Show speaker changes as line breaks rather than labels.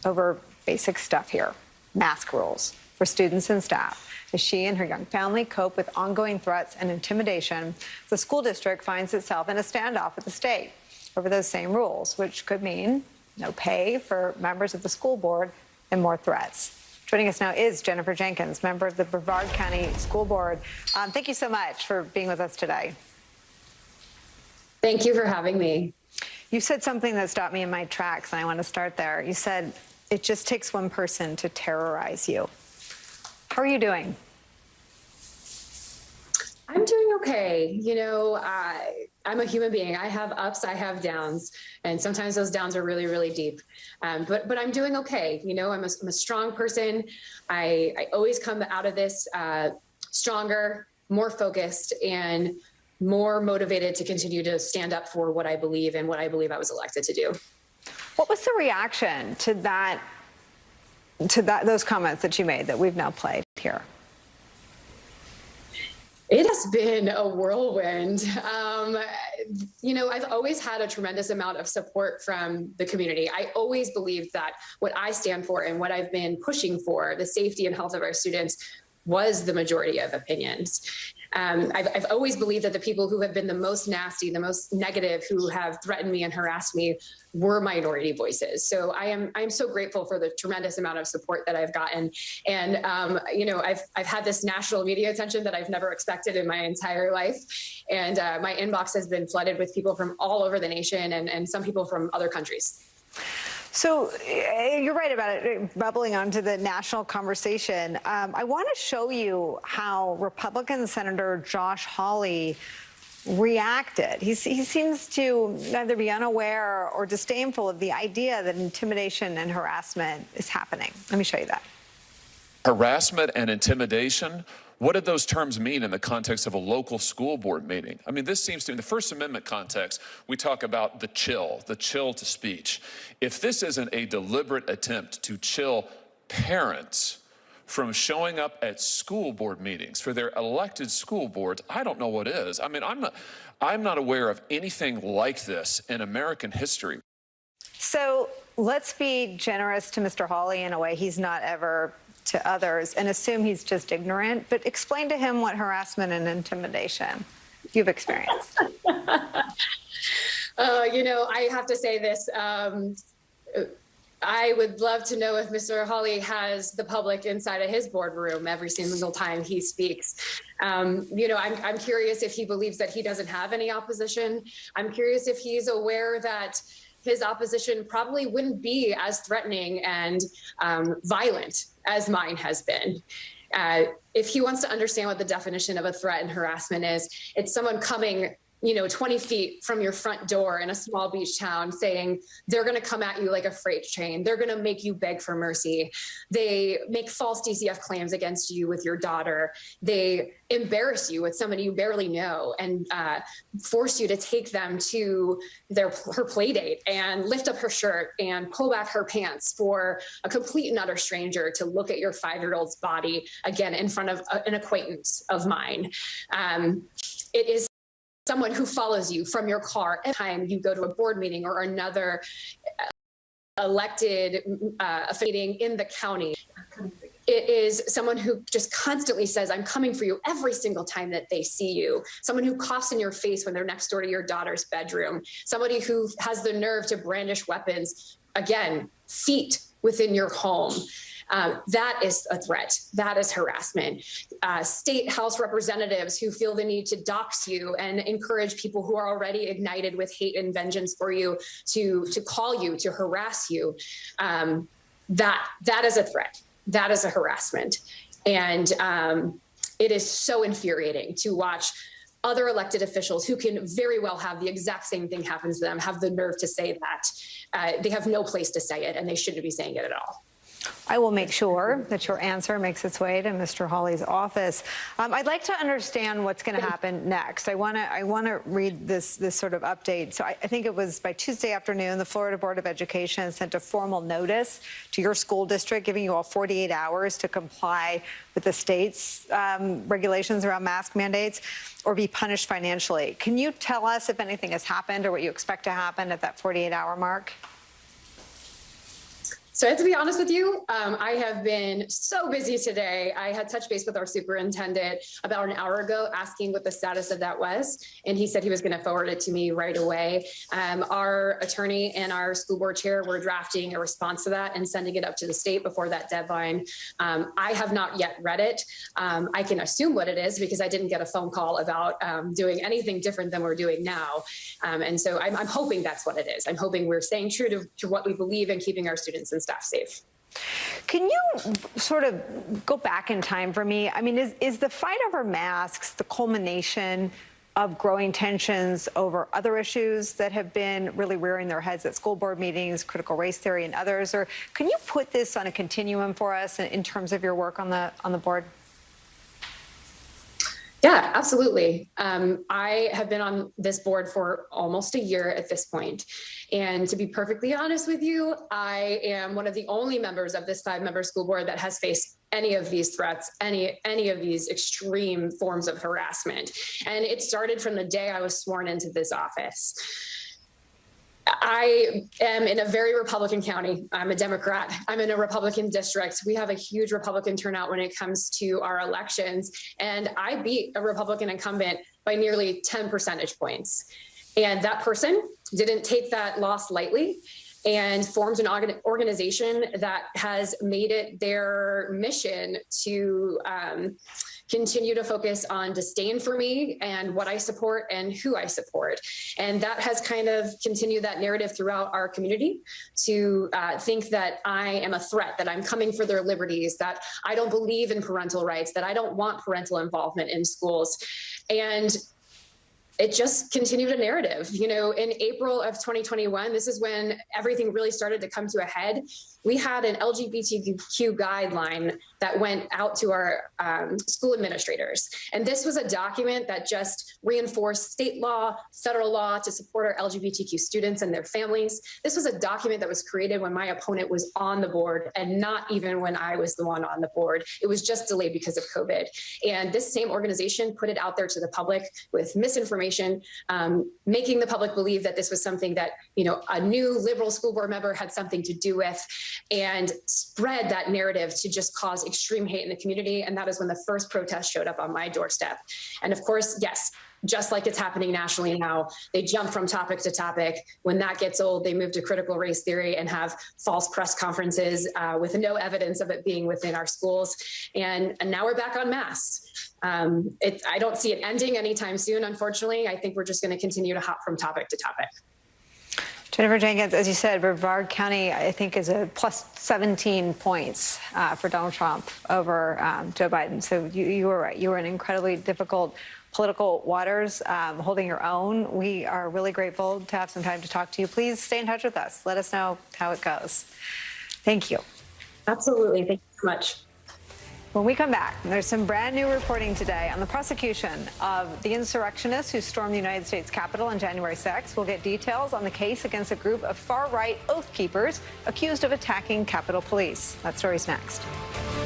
over basic stuff here, mask rules for students and staff. As she and her young family cope with ongoing threats and intimidation, the school district finds itself in a standoff with the state over those same rules, which could mean no pay for members of the school board and more threats. Joining us now is Jennifer Jenkins, member of the Brevard County School Board. Thank you so much for being with us today.
Thank you for having me.
You said something that stopped me in my tracks, and I want to start there. You said, it just takes one person to terrorize you. How are you doing?
I'm doing okay. You know, I'm a human being. I have ups, I have downs, and sometimes those downs are really, really deep. But I'm doing okay. You know, I'm a strong person. I always come out of this stronger, more focused, and more motivated to continue to stand up for what I believe and what I believe I was elected to do.
What was the reaction to those comments that you made that we've now played here?
It has been a whirlwind. You know, I've always had a tremendous amount of support from the community. I always believed that what I stand for and what I've been pushing for, the safety and health of our students, was the majority of opinions. I've always believed that the people who have been the most nasty, the most negative, who have threatened me and harassed me were minority voices. So I am so grateful for the tremendous amount of support that I've gotten. And, you know, I've had this national media attention that I've never expected in my entire life. And my inbox has been flooded with people from all over the nation and some people from other countries.
So you're right about it bubbling onto the national conversation. I want to show you how Republican Senator Josh Hawley reacted. He seems to either be unaware or disdainful of the idea that intimidation and harassment is happening. Let me show you that.
Harassment and intimidation. What did those terms mean in the context of a local school board meeting? I mean, this seems to, in the First Amendment context, we talk about the chill to speech. If this isn't a deliberate attempt to chill parents from showing up at school board meetings for their elected school boards, I don't know what is. I mean, I'm not aware of anything like this in American history.
So let's be generous to Mr. Hawley in a way he's not ever to others and assume he's just ignorant, but explain to him what harassment and intimidation you've experienced.
You know, I have to say this. I would love to know if Mr. Hawley has the public inside of his boardroom every single time he speaks. You know, I'm curious if he believes that he doesn't have any opposition. I'm curious if he's aware that his opposition probably wouldn't be as threatening and violent as mine has been. If he wants to understand what the definition of a threat and harassment is, it's someone coming, you know, 20 feet from your front door in a small beach town saying they're going to come at you like a freight train. They're going to make you beg for mercy. They make false DCF claims against you with your daughter. They embarrass you with somebody you barely know and force you to take them to her play date and lift up her shirt and pull back her pants for a complete and utter stranger to look at your 5-year-old's body again in front of an acquaintance of mine. It is someone who follows you from your car every time you go to a board meeting or another elected meeting in the county. It is someone who just constantly says, I'm coming for you every single time that they see you. Someone who coughs in your face when they're next door to your daughter's bedroom. Somebody who has the nerve to brandish weapons, again, feet within your home. That is a threat. That is harassment. State House representatives who feel the need to dox you and encourage people who are already ignited with hate and vengeance for you to call you, to harass you. That is a threat. That is a harassment. And it is so infuriating to watch other elected officials who can very well have the exact same thing happen to them, have the nerve to say that. They have no place to say it, and they shouldn't be saying it at all.
I will make sure that your answer makes its way to Mr. Hawley's office. I'd like to understand what's going to happen next. I want to read this sort of update. So I think it was by Tuesday afternoon, the Florida Board of Education sent a formal notice to your school district, giving you all 48 hours to comply with the state's regulations around mask mandates or be punished financially. Can you tell us if anything has happened or what you expect to happen at that 48-hour mark?
So I have to be honest with you, I have been so busy today. I had touched base with our superintendent about an hour ago asking what the status of that was, and he said he was going to forward it to me right away. Our attorney and our school board chair were drafting a response to that and sending it up to the state before that deadline. I have not yet read it. I can assume what it is because I didn't get a phone call about doing anything different than we're doing now. And so I'm hoping that's what it is. I'm hoping we're staying true to what we believe in keeping our students and staff safe.
Can you sort of go back in time for me? I mean, is the fight over masks the culmination of growing tensions over other issues that have been really rearing their heads at school board meetings, critical race theory and others? Or can you put this on a continuum for us in terms of your work on the board?
Yeah, absolutely. I have been on this board for almost a year at this point. And to be perfectly honest with you, I am one of the only members of this 5-member school board that has faced any of these threats, any of these extreme forms of harassment. And it started from the day I was sworn into this office. I am in a very Republican county. I'm a Democrat. I'm in a Republican district. We have a huge Republican turnout when it comes to our elections. And I beat a Republican incumbent by nearly 10 percentage points. And that person didn't take that loss lightly and formed an organization that has made it their mission to continue to focus on disdain for me and what I support and who I support. And that has kind of continued that narrative throughout our community to think that I am a threat, that I'm coming for their liberties, that I don't believe in parental rights, that I don't want parental involvement in schools. And it just continued a narrative. You know, in April of 2021, this is when everything really started to come to a head. We had an Lgbtq guideline that went out to our school administrators. And this was a document that just reinforced state law, federal law to support our LGBTQ students and their families. This was a document that was created when my opponent was on the board and not even when I was the one on the board. It was just delayed because of COVID. And this same organization put it out there to the public with misinformation, making the public believe that this was something that, you know, a new liberal school board member had something to do with, and spread that narrative to just cause extreme hate in the community. And that is when the first protest showed up on my doorstep. And of course, yes, just like it's happening nationally now, they jump from topic to topic. When that gets old, they move to critical race theory and have false press conferences with no evidence of it being within our schools. And now we're back on masks. I don't see it ending anytime soon, unfortunately. I think we're just going to continue to hop from topic to topic.
Jennifer Jenkins, as you said, Brevard County, I think, is a plus 17 points for Donald Trump over Joe Biden. So you were right. You were in incredibly difficult political waters, holding your own. We are really grateful to have some time to talk to you. Please stay in touch with us. Let us know how it goes. Thank you.
Absolutely. Thank you so much.
When we come back, there's some brand new reporting today on the prosecution of the insurrectionists who stormed the United States Capitol on January 6th. We'll get details on the case against a group of far-right oath keepers accused of attacking Capitol Police. That story's next.